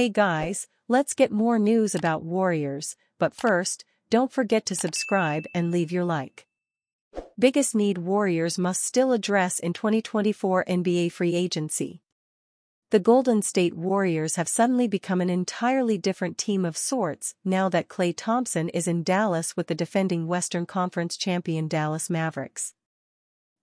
Hey guys, let's get more news about Warriors, but first, don't forget to subscribe and leave your like. Biggest need Warriors must still address in 2024 NBA free agency. The Golden State Warriors have suddenly become an entirely different team of sorts now that Klay Thompson is in Dallas with the defending Western Conference champion Dallas Mavericks.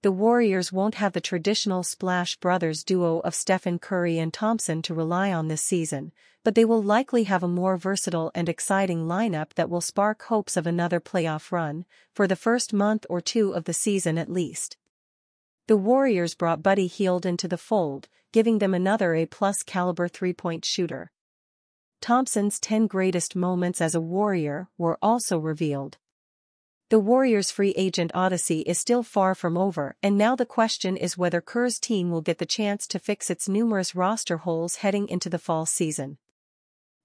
The Warriors won't have the traditional Splash Brothers duo of Stephen Curry and Thompson to rely on this season, but they will likely have a more versatile and exciting lineup that will spark hopes of another playoff run, for the first month or two of the season at least. The Warriors brought Buddy Hield into the fold, giving them another A-plus caliber three-point shooter. Thompson's 10 greatest moments as a Warrior were also revealed. The Warriors' free agent odyssey is still far from over, and now the question is whether Kerr's team will get the chance to fix its numerous roster holes heading into the fall season.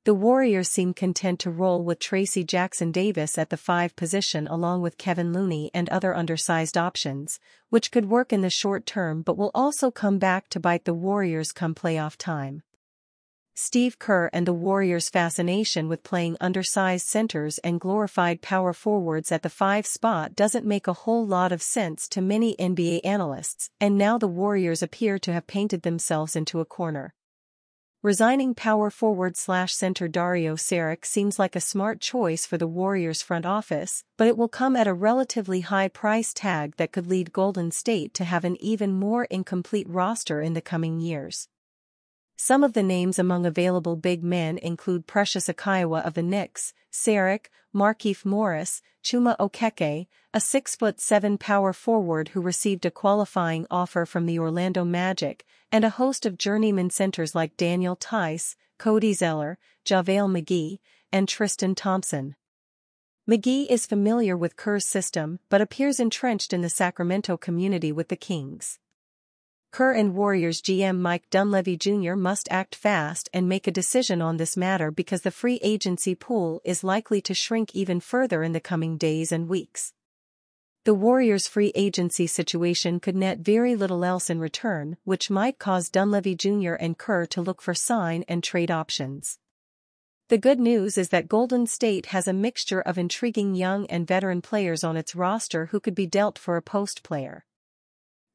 The Warriors seem content to roll with Tracy Jackson-Davis at the 5 position along with Kevin Looney and other undersized options, which could work in the short term but will also come back to bite the Warriors come playoff time. Steve Kerr and the Warriors' fascination with playing undersized centers and glorified power forwards at the 5 spot doesn't make a whole lot of sense to many NBA analysts, and now the Warriors appear to have painted themselves into a corner. Resigning power forward/center Dario Saric seems like a smart choice for the Warriors' front office, but it will come at a relatively high price tag that could lead Golden State to have an even more incomplete roster in the coming years. Some of the names among available big men include Precious Achiuwa of the Knicks, Saric, Markieff Morris, Chuma Okeke, a 6'7" power forward who received a qualifying offer from the Orlando Magic, and a host of journeyman centers like Daniel Tice, Cody Zeller, JaVale McGee, and Tristan Thompson. McGee is familiar with Kerr's system but appears entrenched in the Sacramento community with the Kings. Kerr and Warriors GM Mike Dunleavy Jr. must act fast and make a decision on this matter because the free agency pool is likely to shrink even further in the coming days and weeks. The Warriors' free agency situation could net very little else in return, which might cause Dunleavy Jr. and Kerr to look for sign and trade options. The good news is that Golden State has a mixture of intriguing young and veteran players on its roster who could be dealt for a post player.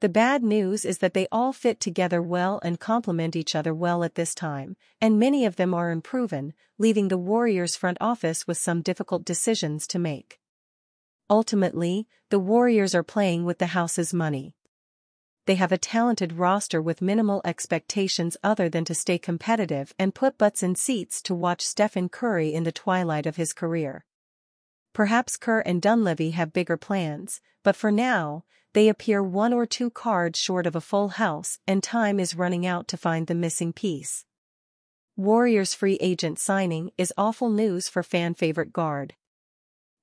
The bad news is that they all fit together well and complement each other well at this time, and many of them are unproven, leaving the Warriors' front office with some difficult decisions to make. Ultimately, the Warriors are playing with the house's money. They have a talented roster with minimal expectations other than to stay competitive and put butts in seats to watch Stephen Curry in the twilight of his career. Perhaps Kerr and Dunleavy have bigger plans, but for now, they appear 1 or 2 cards short of a full house and time is running out to find the missing piece. Warriors' free agent signing is awful news for fan-favorite guard.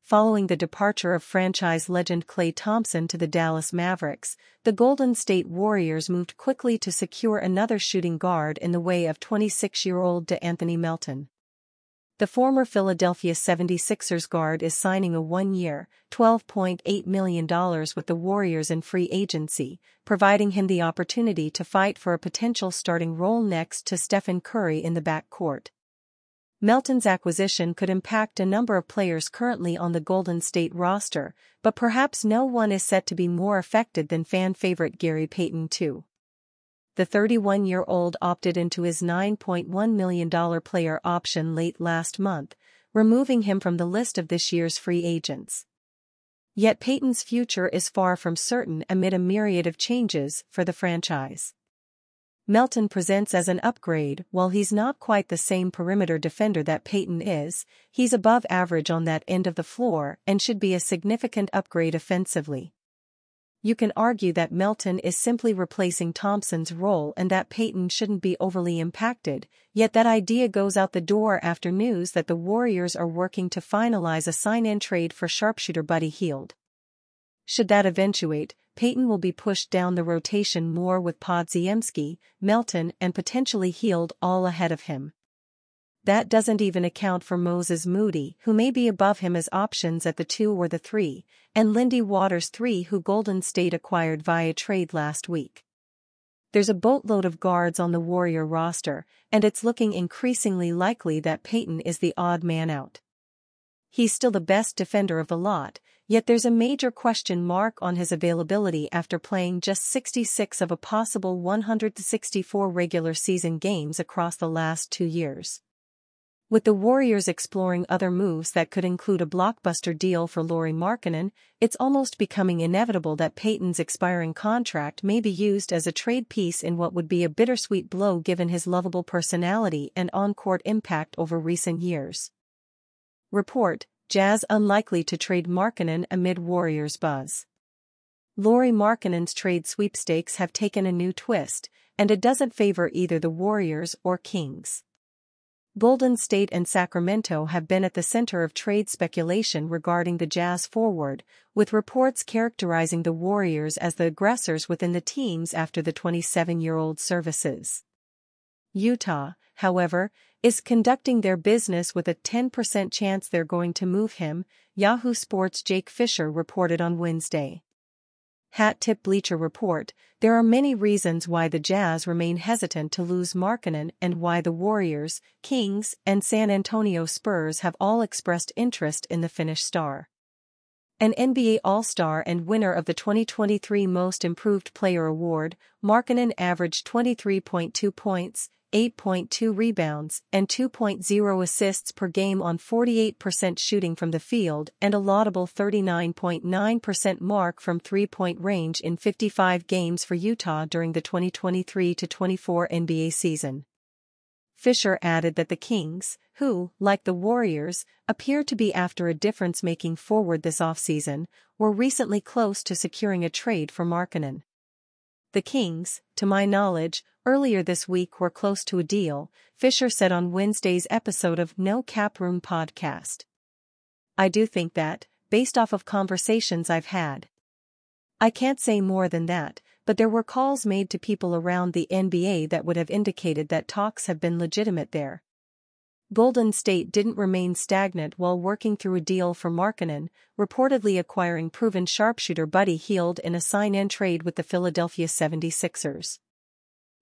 Following the departure of franchise legend Klay Thompson to the Dallas Mavericks, the Golden State Warriors moved quickly to secure another shooting guard in the way of 26-year-old DeAnthony Melton. The former Philadelphia 76ers guard is signing a 1-year, $12.8 million with the Warriors in free agency, providing him the opportunity to fight for a potential starting role next to Stephen Curry in the backcourt. Melton's acquisition could impact a number of players currently on the Golden State roster, but perhaps no one is set to be more affected than fan favorite Gary Payton II. The 31-year-old opted into his $9.1 million player option late last month, removing him from the list of this year's free agents. Yet Payton's future is far from certain amid a myriad of changes for the franchise. Melton presents as an upgrade. While he's not quite the same perimeter defender that Payton is, he's above average on that end of the floor and should be a significant upgrade offensively. You can argue that Melton is simply replacing Thompson's role and that Payton shouldn't be overly impacted, yet that idea goes out the door after news that the Warriors are working to finalize a sign-and trade for sharpshooter Buddy Hield. Should that eventuate, Payton will be pushed down the rotation more with Podziemski, Melton and potentially Hield all ahead of him. That doesn't even account for Moses Moody, who may be above him as options at the 2 or the 3, and Lindy Waters III, who Golden State acquired via trade last week. There's a boatload of guards on the Warrior roster, and it's looking increasingly likely that Payton is the odd man out. He's still the best defender of the lot, yet there's a major question mark on his availability after playing just 66 of a possible 164 regular season games across the last 2 years. With the Warriors exploring other moves that could include a blockbuster deal for Lauri Markkanen, it's almost becoming inevitable that Payton's expiring contract may be used as a trade piece in what would be a bittersweet blow given his lovable personality and on-court impact over recent years. Report: Jazz unlikely to trade Markkanen amid Warriors buzz. Lauri Markkanen's trade sweepstakes have taken a new twist, and it doesn't favor either the Warriors or Kings. Golden State and Sacramento have been at the center of trade speculation regarding the Jazz forward, with reports characterizing the Warriors as the aggressors within the teams after the 27-year-old's services. Utah, however, is conducting their business with a 10% chance they're going to move him, Yahoo Sports' Jake Fisher reported on Wednesday. Hat Tip Bleacher Report: there are many reasons why the Jazz remain hesitant to lose Markkanen and why the Warriors, Kings, and San Antonio Spurs have all expressed interest in the Finnish star. An NBA All-Star and winner of the 2023 Most Improved Player Award, Markkanen averaged 23.2 points, 8.2 rebounds, and 2.0 assists per game on 48% shooting from the field and a laudable 39.9% mark from three-point range in 55 games for Utah during the 2023-24 NBA season. Fisher added that the Kings, who, like the Warriors, appear to be after a difference-making forward this offseason, were recently close to securing a trade for Markkanen. The Kings, to my knowledge, earlier this week were close to a deal, Fisher said on Wednesday's episode of No Cap Room podcast. I do think that, based off of conversations I've had. I can't say more than that, but there were calls made to people around the NBA that would have indicated that talks have been legitimate there. Golden State didn't remain stagnant while working through a deal for Markkanen, reportedly acquiring proven sharpshooter Buddy Hield in a sign-and trade with the Philadelphia 76ers.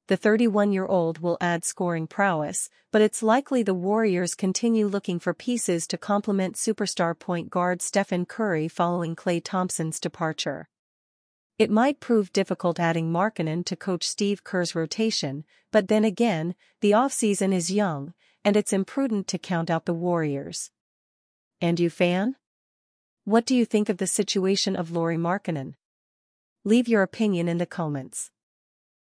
The 31-year-old will add scoring prowess, but it's likely the Warriors continue looking for pieces to complement superstar point guard Stephen Curry following Klay Thompson's departure. It might prove difficult adding Markkanen to coach Steve Kerr's rotation, but then again, the offseason is young, and it's imprudent to count out the Warriors. And you, fan? What do you think of the situation of Lauri Markkanen? Leave your opinion in the comments.